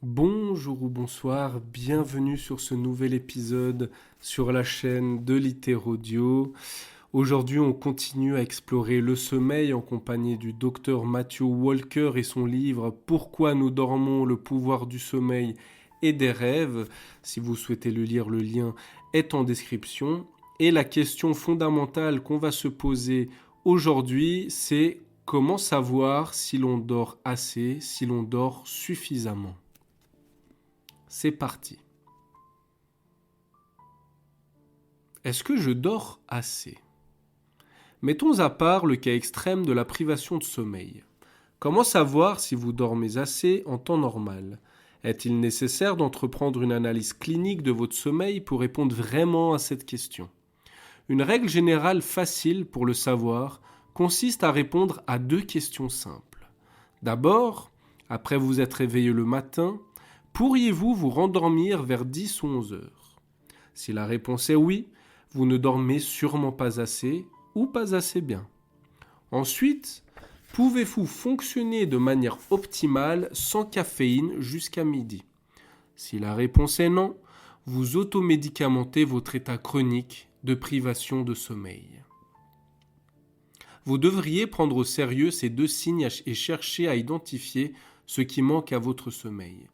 Bonjour ou bonsoir, bienvenue sur ce nouvel épisode sur la chaîne de Littérodio. Aujourd'hui, on continue à explorer le sommeil en compagnie du docteur Matthew Walker et son livre Pourquoi nous dormons, le pouvoir du sommeil et des rêves. Si vous souhaitez le lire, le lien est en description. Et la question fondamentale qu'on va se poser aujourd'hui, c'est comment savoir si l'on dort assez, si l'on dort suffisamment. C'est parti. Est-ce que je dors assez ? Mettons à part le cas extrême de la privation de sommeil. Comment savoir si vous dormez assez en temps normal ? Est-il nécessaire d'entreprendre une analyse clinique de votre sommeil pour répondre vraiment à cette question ? Une règle générale facile pour le savoir consiste à répondre à deux questions simples. D'abord, après vous être réveillé le matin, pourriez-vous vous rendormir vers 10 ou 11 heures ? Si la réponse est oui, vous ne dormez sûrement pas assez ou pas assez bien. Ensuite, pouvez-vous fonctionner de manière optimale sans caféine jusqu'à midi ? Si la réponse est non, vous automédicamentez votre état chronique de privation de sommeil. Vous devriez prendre au sérieux ces deux signes et chercher à identifier ce qui manque à votre sommeil.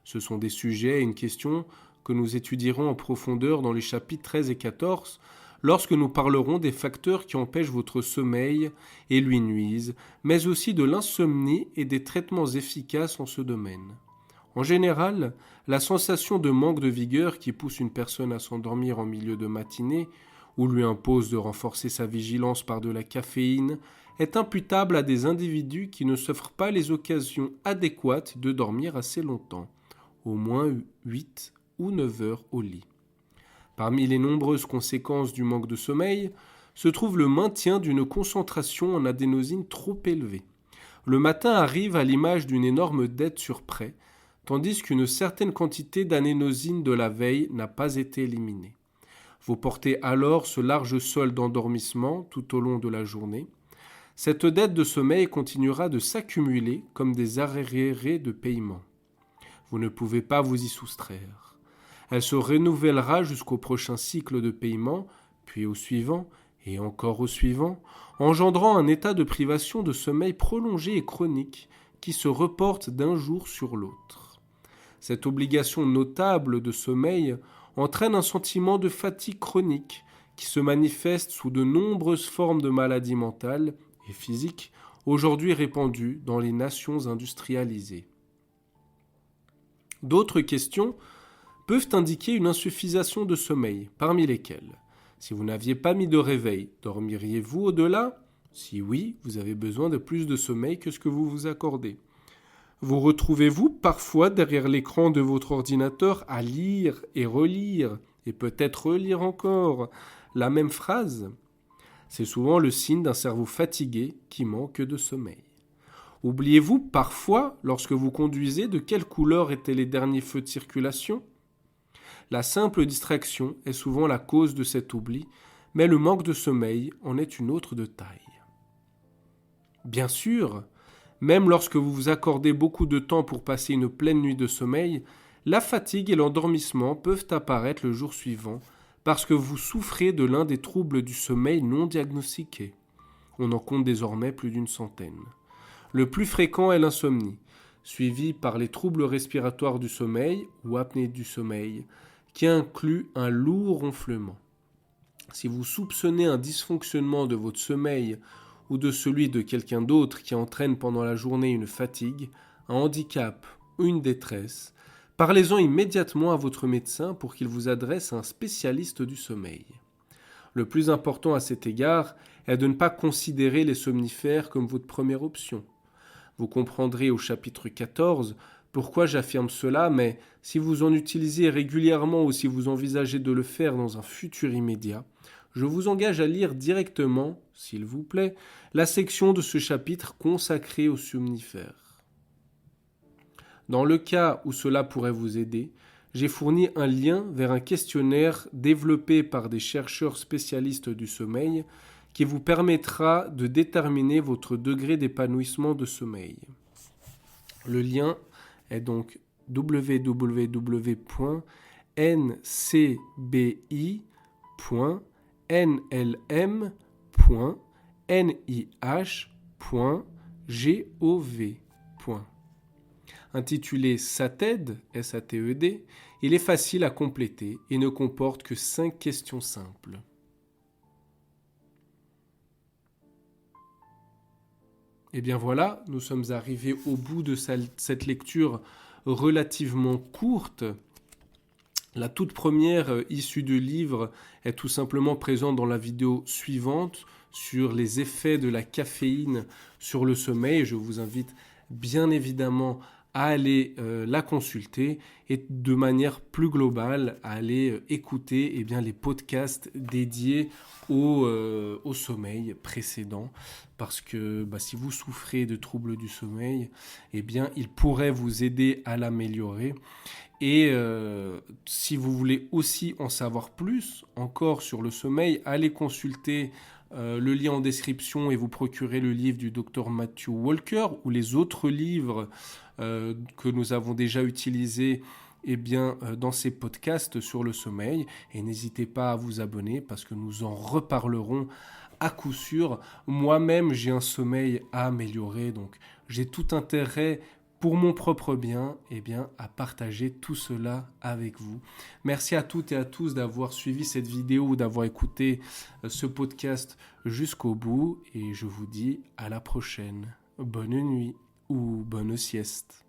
Ce sont des sujets et une question que nous étudierons en profondeur dans les chapitres 13 et 14 lorsque nous parlerons des facteurs qui empêchent votre sommeil et lui nuisent, mais aussi de l'insomnie et des traitements efficaces en ce domaine. En général, la sensation de manque de vigueur qui pousse une personne à s'endormir en milieu de matinée ou lui impose de renforcer sa vigilance par de la caféine est imputable à des individus qui ne s'offrent pas les occasions adéquates de dormir assez longtemps, au moins 8 ou 9 heures au lit. Parmi les nombreuses conséquences du manque de sommeil se trouve le maintien d'une concentration en adénosine trop élevée. Le matin arrive à l'image d'une énorme dette sur prêt, tandis qu'une certaine quantité d'adénosine de la veille n'a pas été éliminée. Vous portez alors ce large solde d'endormissement tout au long de la journée. Cette dette de sommeil continuera de s'accumuler comme des arriérés de paiement. Vous ne pouvez pas vous y soustraire. Elle se renouvellera jusqu'au prochain cycle de paiement, puis au suivant, et encore au suivant, engendrant un état de privation de sommeil prolongé et chronique qui se reporte d'un jour sur l'autre. Cette obligation notable de sommeil entraîne un sentiment de fatigue chronique qui se manifeste sous de nombreuses formes de maladies mentales et physiques aujourd'hui répandues dans les nations industrialisées. D'autres questions peuvent indiquer une insuffisance de sommeil, parmi lesquelles, si vous n'aviez pas mis de réveil, dormiriez-vous au-delà ? Si oui, vous avez besoin de plus de sommeil que ce que vous vous accordez. Vous retrouvez-vous parfois derrière l'écran de votre ordinateur à lire et relire, et peut-être relire encore, la même phrase ? C'est souvent le signe d'un cerveau fatigué qui manque de sommeil. Oubliez-vous parfois, lorsque vous conduisez, de quelle couleur étaient les derniers feux de circulation ? La simple distraction est souvent la cause de cet oubli, mais le manque de sommeil en est une autre de taille. Bien sûr, même lorsque vous vous accordez beaucoup de temps pour passer une pleine nuit de sommeil, la fatigue et l'endormissement peuvent apparaître le jour suivant parce que vous souffrez de l'un des troubles du sommeil non diagnostiqués. On en compte désormais plus d'une centaine. Le plus fréquent est l'insomnie, suivi par les troubles respiratoires du sommeil ou apnée du sommeil, qui inclut un lourd ronflement. Si vous soupçonnez un dysfonctionnement de votre sommeil ou de celui de quelqu'un d'autre qui entraîne pendant la journée une fatigue, un handicap ou une détresse, parlez-en immédiatement à votre médecin pour qu'il vous adresse à un spécialiste du sommeil. Le plus important à cet égard est de ne pas considérer les somnifères comme votre première option. Vous comprendrez au chapitre 14 pourquoi j'affirme cela, mais si vous en utilisez régulièrement ou si vous envisagez de le faire dans un futur immédiat, je vous engage à lire directement, s'il vous plaît, la section de ce chapitre consacrée aux somnifères. Dans le cas où cela pourrait vous aider, j'ai fourni un lien vers un questionnaire développé par des chercheurs spécialistes du sommeil qui vous permettra de déterminer votre degré d'épanouissement de sommeil. Le lien est donc www.ncbi.nlm.nih.gov. Intitulé SATED, S-A-T-E-D, il est facile à compléter et ne comporte que 5 questions simples. Et bien voilà, nous sommes arrivés au bout de cette lecture relativement courte. La toute première issue de livre est tout simplement présente dans la vidéo suivante sur les effets de la caféine sur le sommeil. Je vous invite bien évidemment à aller la consulter et de manière plus globale à aller écouter les podcasts dédiés au sommeil précédent, parce que si vous souffrez de troubles du sommeil, il pourrait vous aider à l'améliorer. Et si vous voulez aussi en savoir plus encore sur le sommeil, allez consulter le lien en description et vous procurer le livre du Dr Matthew Walker ou les autres livres que nous avons déjà utilisés dans ces podcasts sur le sommeil. Et n'hésitez pas à vous abonner parce que nous en reparlerons à coup sûr. Moi-même, j'ai un sommeil à améliorer, donc j'ai tout intérêt pour mon propre bien, à partager tout cela avec vous. Merci à toutes et à tous d'avoir suivi cette vidéo ou d'avoir écouté ce podcast jusqu'au bout. Et je vous dis à la prochaine. Bonne nuit ou bonne sieste.